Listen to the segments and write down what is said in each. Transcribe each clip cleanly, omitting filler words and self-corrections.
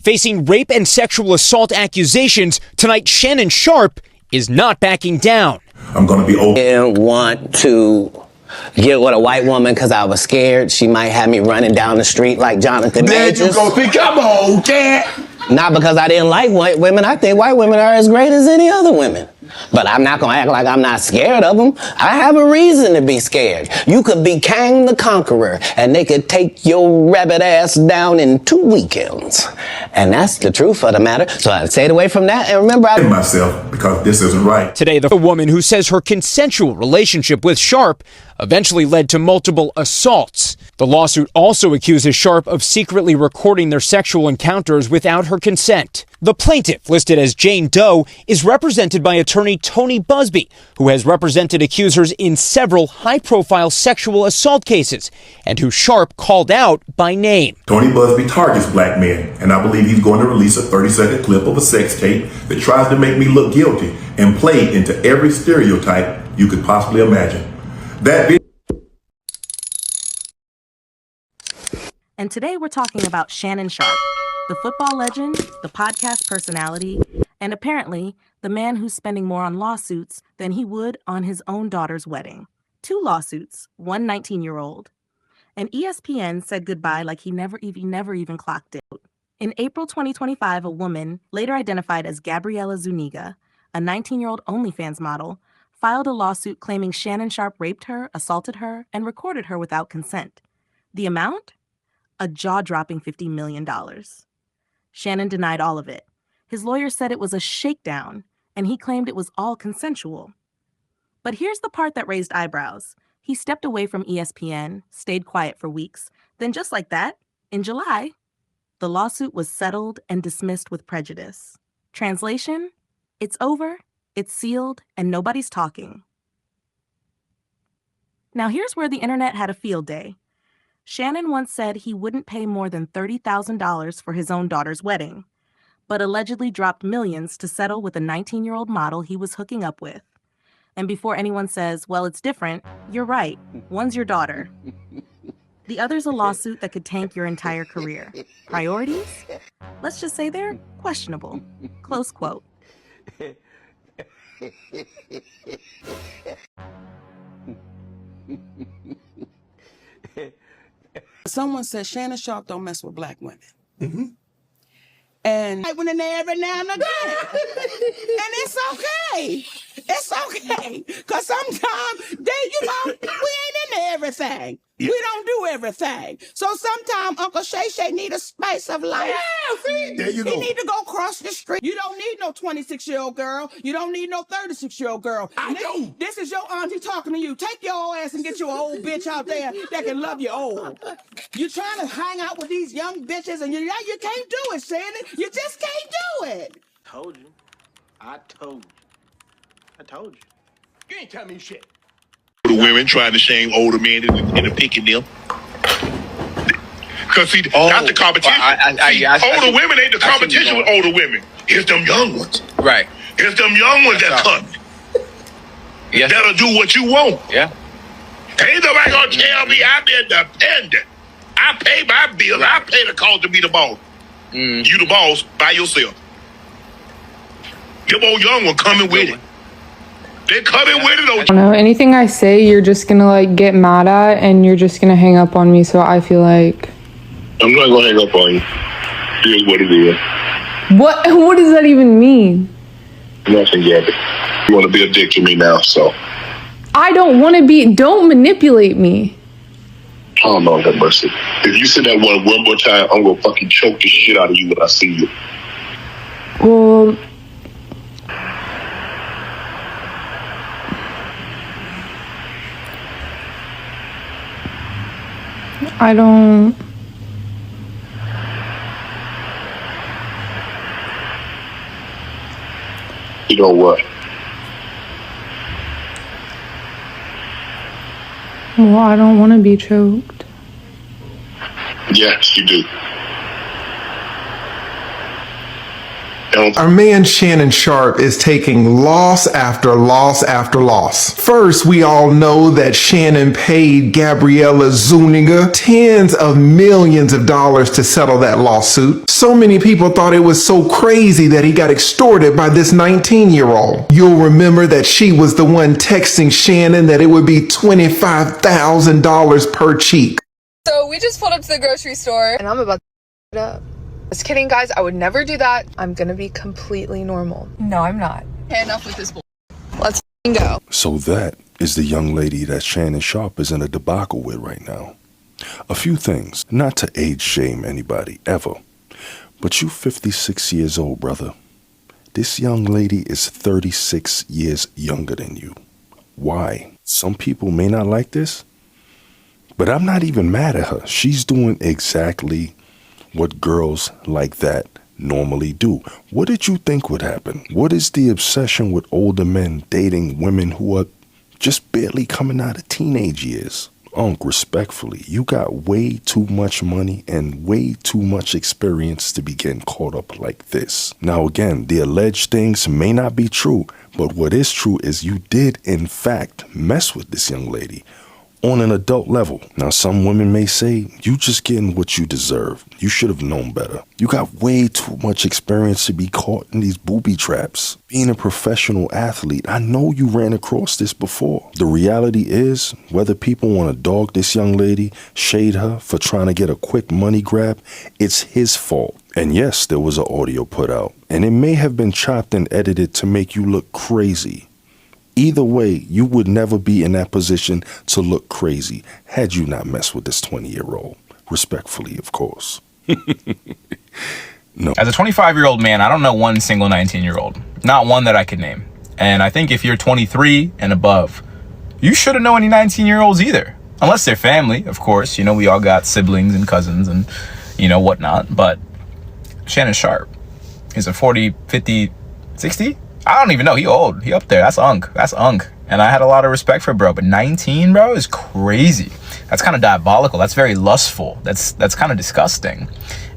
Facing rape and sexual assault accusations, tonight Shannon Sharpe is not backing down. I'm going to be open. I didn't want to get with a white woman because I was scared she might have me running down the street like Jonathan Majors. There you go. Come on, cat. Not because I didn't like white women. I think white women are as great as any other women. But I'm not going to act like I'm not scared of them. I have a reason to be scared. You could be Kang the Conqueror, and they could take your rabbit ass down in 2 weekends. And that's the truth of the matter. So I stayed away from that. And remember, I myself because this isn't right. Today, the woman who says her consensual relationship with Sharpe eventually led to multiple assaults. The lawsuit also accuses Sharpe of secretly recording their sexual encounters without her consent. The plaintiff, listed as Jane Doe, is represented by attorney Tony Busby, who has represented accusers in several high-profile sexual assault cases, and who Sharpe called out by name. Tony Busby targets black men, and I believe he's going to release a 30-second clip of a sex tape that tries to make me look guilty and play into every stereotype you could possibly imagine. And today we're talking about Shannon Sharpe, the football legend, the podcast personality, and apparently the man who's spending more on lawsuits than he would on his own daughter's wedding. 2 lawsuits, one 19-year-old. And ESPN said goodbye like he never even clocked it. In April 2025, a woman, later identified as Gabriela Zuniga, a 19-year-old OnlyFans model, filed a lawsuit claiming Shannon Sharpe raped her, assaulted her, and recorded her without consent. The amount? A jaw-dropping $50 million. Shannon denied all of it. His lawyer said it was a shakedown, and he claimed it was all consensual. But here's the part that raised eyebrows. He stepped away from ESPN, stayed quiet for weeks. Then just like that, in July, the lawsuit was settled and dismissed with prejudice. Translation? It's over, it's sealed, and nobody's talking. Now here's where the internet had a field day. Shannon once said he wouldn't pay more than $30,000 for his own daughter's wedding, but allegedly dropped millions to settle with a 19-year-old model he was hooking up with. And before anyone says, well, it's different, you're right. One's your daughter. The other's a lawsuit that could tank your entire career. Priorities? Let's just say they're questionable. Close quote. Someone said Shannon Sharpe don't mess with black women. Mm-hmm. And I went in there every now and again. And it's okay. It's okay. Because sometimes, we ain't into everything. Yeah. We don't do everything. So sometimes Uncle Shay need a spice of life. Yeah, see? There you go. He need to go cross the street. You don't need no 26-year-old girl. You don't need no 36-year-old girl. I do. This is your auntie talking to you. Take your old ass and get you an old bitch out there that can love you old. You trying to hang out with these young bitches and you can't do it, Shannon. You just can't do it. Told you. I told you. You ain't tell me shit. The women trying to shame older men in the picking them. Because see, that's the competition. Older women ain't the competition with older women. It's them young ones. Right. It's them young ones that come. Yes. That'll do what you want. Yeah. Ain't nobody gonna tell me I'm independent. I pay my bills. Right. I pay the cost to be the boss. Mm. You the boss by yourself. Them old young one coming with it. They're coming with it. I don't know. Anything I say, you're just gonna like get mad at, and you're just gonna hang up on me. So I feel like I'm not gonna hang up on you. Here's what it is. What does that even mean? Nothing yet. You want to be a dick to me now, so. I don't want to be. Don't manipulate me. Oh, Lord have mercy. If you say that one more time, I'm gonna fucking choke the shit out of you when I see you. Well, I don't. You know what? Well, I don't want to be choked. Yes, you do. Our man Shannon Sharpe is taking loss after loss after loss. First, we all know that Shannon paid Gabriella Zuniga tens of millions of dollars to settle that lawsuit. So many people thought it was so crazy that he got extorted by this 19-year-old. You'll remember that she was the one texting Shannon that it would be $25,000 per cheek. So we just pulled up to the grocery store and I'm about to up. Just kidding, guys. I would never do that. I'm gonna be completely normal. No, I'm not. Okay, enough with this bull. Let's go. So that is the young lady that Shannon Sharpe is in a debacle with right now. A few things, not to age shame anybody, ever. But you 56 years old, brother. This young lady is 36 years younger than you. Why? Some people may not like this, but I'm not even mad at her. She's doing exactly what girls like that normally do. What did you think would happen? What is the obsession with older men dating women who are just barely coming out of teenage years? Respectfully, you got way too much money and way too much experience to be getting caught up like this. Now again, the alleged things may not be true, but what is true is you did in fact mess with this young lady on an adult level. Now, some women may say, you just getting what you deserve. You should have known better. You got way too much experience to be caught in these booby traps. Being a professional athlete, I know you ran across this before. The reality is, whether people want to dog this young lady, shade her for trying to get a quick money grab, it's his fault. And yes, there was an audio put out, and it may have been chopped and edited to make you look crazy. Either way, you would never be in that position to look crazy had you not messed with this 20-year-old. Respectfully, of course. No. As a 25-year-old man, I don't know one single 19-year-old. Not one that I could name. And I think if you're 23 and above, you shouldn't know any 19-year-olds either. Unless they're family, of course. You know, we all got siblings and cousins and, you know, whatnot. But Shannon Sharpe is a 40, 50, 60? I don't even know. He old. He up there. That's unk. And I had a lot of respect for bro. But 19, bro, is crazy. That's kind of diabolical. That's very lustful. That's kind of disgusting.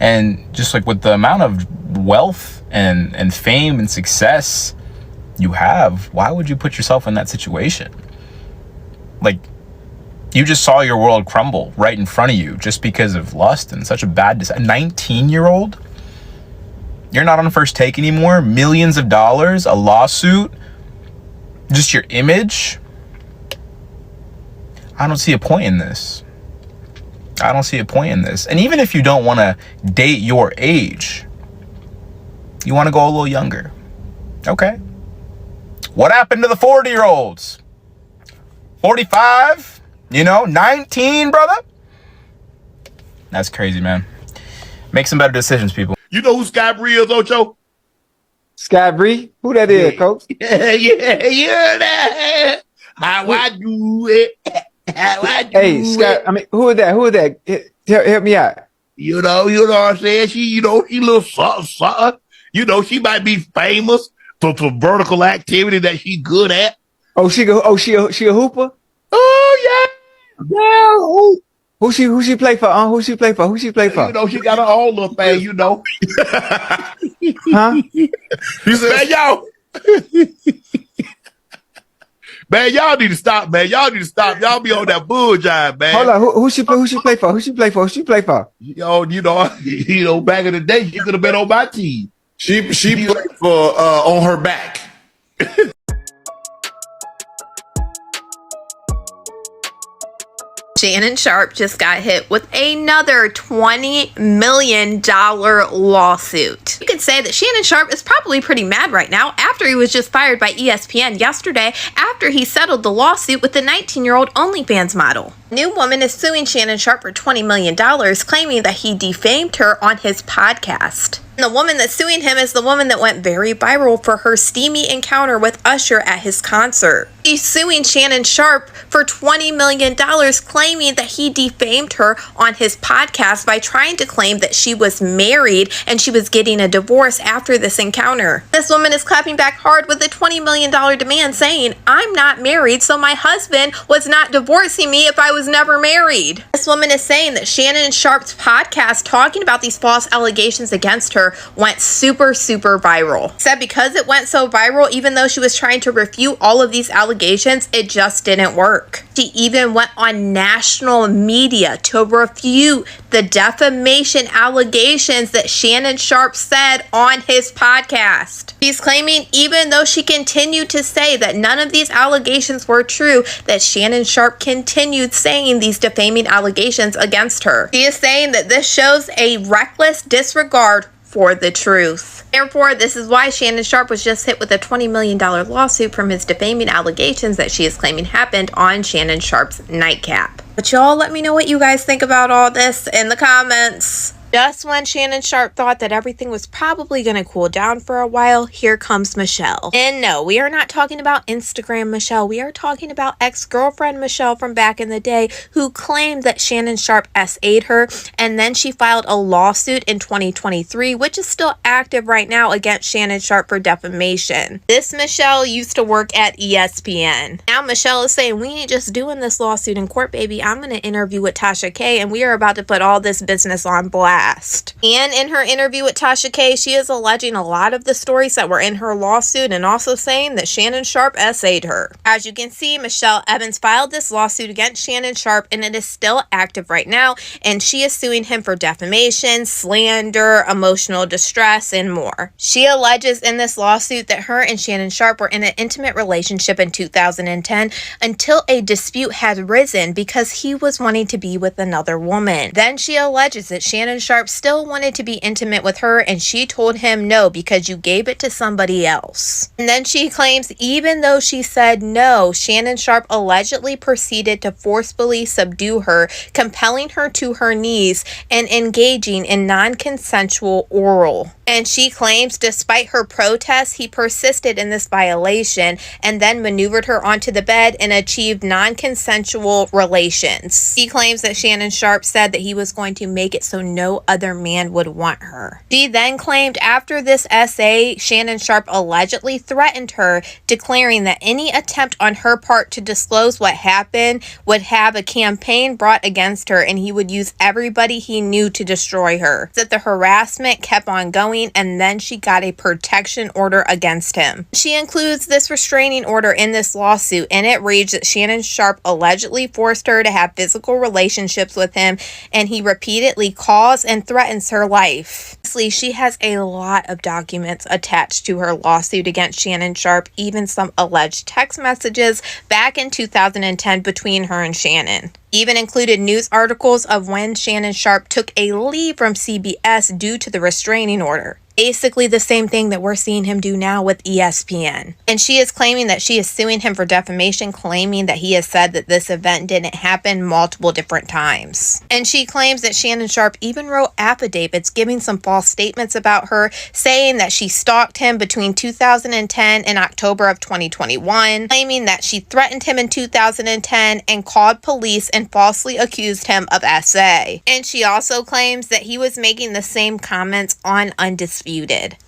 And just like with the amount of wealth and fame and success you have, why would you put yourself in that situation? Like, you just saw your world crumble right in front of you just because of lust and such a bad decision. A 19-year-old? You're not on First Take anymore. Millions of dollars, a lawsuit, just your image. I don't see a point in this. And even if you don't want to date your age, you want to go a little younger. Okay. What happened to the 40-year-olds? 45? 19, brother? That's crazy, man. Make some better decisions, people. You know who Sky Bree is, Ocho? Sky Bree? Who that is, Coach? Yeah. How I do it. How I do Hey, Sky, it. who is that? Help me out. You know what I'm saying? She little something. She might be famous for vertical activity that she good at. She a hooper? Oh, yeah. Yeah. Who she play for? Who she play for? She got her own little thing, Huh? Man, y'all need to stop, man. Y'all be on that bull jive, man. Hold on. Who she play for? Back in the day, she could have been on my team. She played for on her back. Shannon Sharpe just got hit with another $20 million lawsuit. You could say that Shannon Sharpe is probably pretty mad right now after he was just fired by ESPN yesterday after he settled the lawsuit with the 19-year-old OnlyFans model. A new woman is suing Shannon Sharpe for $20 million, claiming that he defamed her on his podcast. And the woman that's suing him is the woman that went very viral for her steamy encounter with Usher at his concert. She's suing Shannon Sharpe for $20 million, claiming that he defamed her on his podcast by trying to claim that she was married and she was getting a divorce after this encounter. This woman is clapping back hard with a $20 million demand, saying, "I'm not married, so my husband was not divorcing me if I was never married." This woman is saying that Shannon Sharpe's podcast talking about these false allegations against her her went super viral. Said because it went so viral, even though she was trying to refute all of these allegations, it just didn't work. She even went on national media to refute the defamation allegations that Shannon Sharpe said on his podcast. She's claiming even though she continued to say that none of these allegations were true, that Shannon Sharpe continued saying these defaming allegations against her. She is saying that this shows a reckless disregard for the truth. Therefore, this is why Shannon Sharpe was just hit with a $20 million lawsuit from his defaming allegations that she is claiming happened on Shannon Sharpe's nightcap. But y'all let me know what you guys think about all this in the comments. Just when Shannon Sharpe thought that everything was probably going to cool down for a while, here comes Michelle. And no, we are not talking about Instagram Michelle. We are talking about ex-girlfriend Michelle from back in the day who claimed that Shannon Sharpe SA'd her, and then she filed a lawsuit in 2023, which is still active right now against Shannon Sharpe for defamation. This Michelle used to work at ESPN. Now Michelle is saying, we ain't just doing this lawsuit in court, baby. I'm going to interview with Tasha K, and we are about to put all this business on blast. And in her interview with Tasha K, she is alleging a lot of the stories that were in her lawsuit and also saying that Shannon Sharpe SA'd her. As you can see, Michelle Evans filed this lawsuit against Shannon Sharpe, and it is still active right now, and she is suing him for defamation, slander, emotional distress, and more. She alleges in this lawsuit that her and Shannon Sharpe were in an intimate relationship in 2010 until a dispute had risen because he was wanting to be with another woman. Then she alleges that Shannon Sharpe still wanted to be intimate with her, and she told him no because you gave it to somebody else. And then she claims even though she said no, Shannon Sharpe allegedly proceeded to forcefully subdue her, compelling her to her knees and engaging in non-consensual oral. And she claims despite her protests, he persisted in this violation and then maneuvered her onto the bed and achieved non-consensual relations. She claims that Shannon Sharpe said that he was going to make it so no other man would want her. She then claimed after this essay, Shannon Sharpe allegedly threatened her, declaring that any attempt on her part to disclose what happened would have a campaign brought against her and he would use everybody he knew to destroy her. That the harassment kept on going, and then she got a protection order against him. She includes this restraining order in this lawsuit, and it reads that Shannon Sharpe allegedly forced her to have physical relationships with him, and he repeatedly calls and threatens her life. Honestly, she has a lot of documents attached to her lawsuit against Shannon Sharpe, even some alleged text messages back in 2010 between her and Shannon. Even included news articles of when Shannon Sharpe took a leave from CBS due to the restraining order. Basically the same thing that we're seeing him do now with ESPN. And she is claiming that she is suing him for defamation, claiming that he has said that this event didn't happen multiple different times. And she claims that Shannon Sharpe even wrote affidavits giving some false statements about her, saying that she stalked him between 2010 and October of 2021, claiming that she threatened him in 2010 and called police and falsely accused him of SA. And she also claims that he was making the same comments on Undisputed.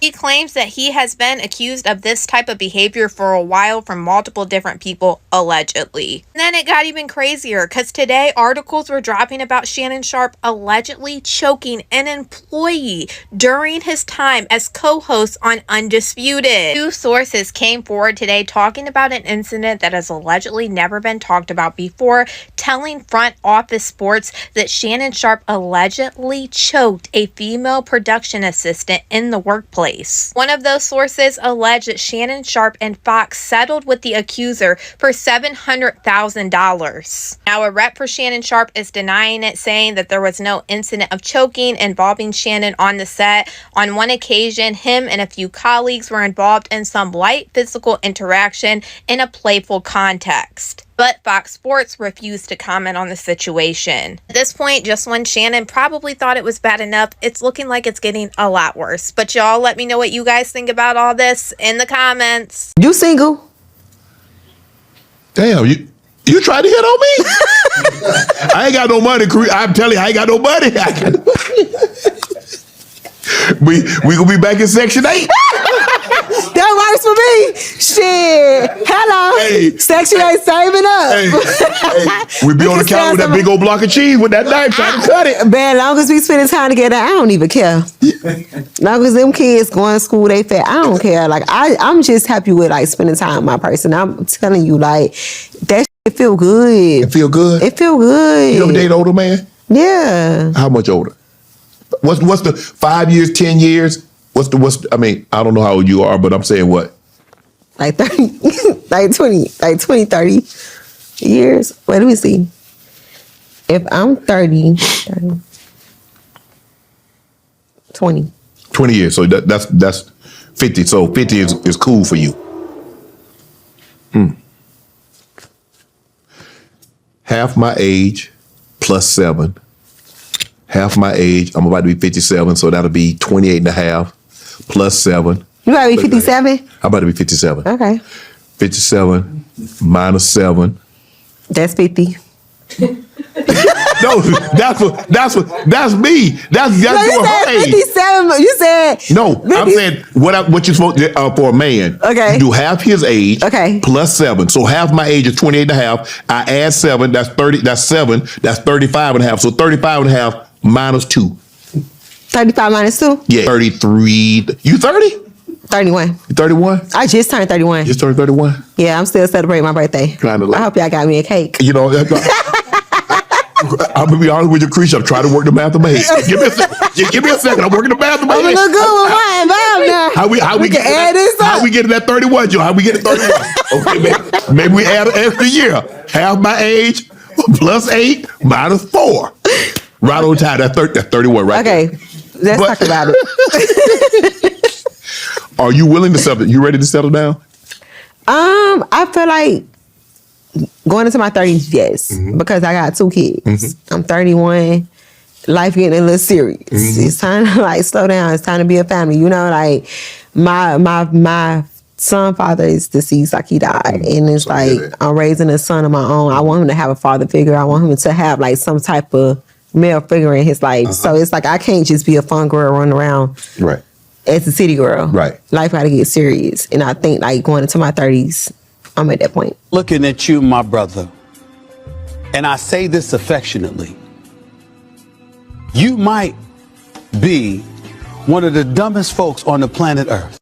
He claims that he has been accused of this type of behavior for a while from multiple different people, allegedly. And then it got even crazier because today articles were dropping about Shannon Sharpe allegedly choking an employee during his time as co-host on Undisputed. Two sources came forward today talking about an incident that has allegedly never been talked about before, telling Front Office Sports that Shannon Sharpe allegedly choked a female production assistant in the workplace. One of those sources alleged that Shannon Sharpe and Fox settled with the accuser for $700,000. Now, a rep for Shannon Sharpe is denying it, saying that there was no incident of choking involving Shannon on the set. On one occasion, him and a few colleagues were involved in some light physical interaction in a playful context. But Fox Sports refused to comment on the situation. At this point, just when Shannon probably thought it was bad enough, it's looking like it's getting a lot worse. But y'all let me know what you guys think about all this in the comments. You single? Damn, you tried to hit on me? I ain't got no money. I'm telling you, I ain't got no money. We gonna be back in Section 8. That works for me? Shit. Hello. Hey. Section ain't saving up. We be on the counter with that big old block of cheese with that knife trying to cut it. Man, long as we spending time together, I don't even care. Long as them kids going to school, they fat, I don't care. Like, I'm just happy with, like, spending time with my person. I'm telling you, like, that shit feel good. It feel good? It feel good. You ever date an older man? Yeah. How much older? What's the 5 years, 10 years? I mean, I don't know how old you are, but I'm saying what? Like 30, like 20, 30 years. Wait, let me see. If I'm 30, 20. 20 years. So that's 50. So 50 is cool for you. Half my age plus 7. Half my age. I'm about to be 57, so that'll be 28 and a half plus 7. You about to be 57? I'm about to be 57. Okay. 57 minus 7. That's 50. No, that's me. That's No, you your said age. 57. You said No, 50. I'm saying what you're supposed to for a man. Okay. You do half his age. Okay. Plus 7. So half my age is 28 and a half. I add 7. That's 30. That's 7. That's 35 and a half. So 35 and a half minus 2. 35 minus 2? Yeah. 33. You 30? 31. You 31? I just turned 31. Just turned 31? Yeah, I'm still celebrating my birthday. Trying to I hope y'all got me a cake. You know, I'm gonna be honest with you, Creature. I'm trying to work the math in my head. Give me a second. Give me a second. I'm working the math in my I'm head. gonna look good with mine, Bob, now. How we can get add this up. How we get to that 31, Joe? How we get to 31? Okay, maybe we add an extra year. Half my age plus 8 minus 4. Right on time. That's 31, right? Okay, let's talk about it. Are you willing to settle? You ready to settle down? I feel like going into my 30s, yes, because I got 2 kids. I'm 31. Life getting a little serious. It's time to like slow down. It's time to be a family. You know, like my son father is deceased, like he died, and it's like I'm raising a son of my own. I want him to have a father figure. I want him to have like some type of male figure in his life. So it's like I can't just be a fun girl running around. Right. As a city girl. Right. Life got to get serious, and I think like going into my 30s, I'm at that point. Looking at you, my brother, and I say this affectionately, you might be one of the dumbest folks on the planet Earth.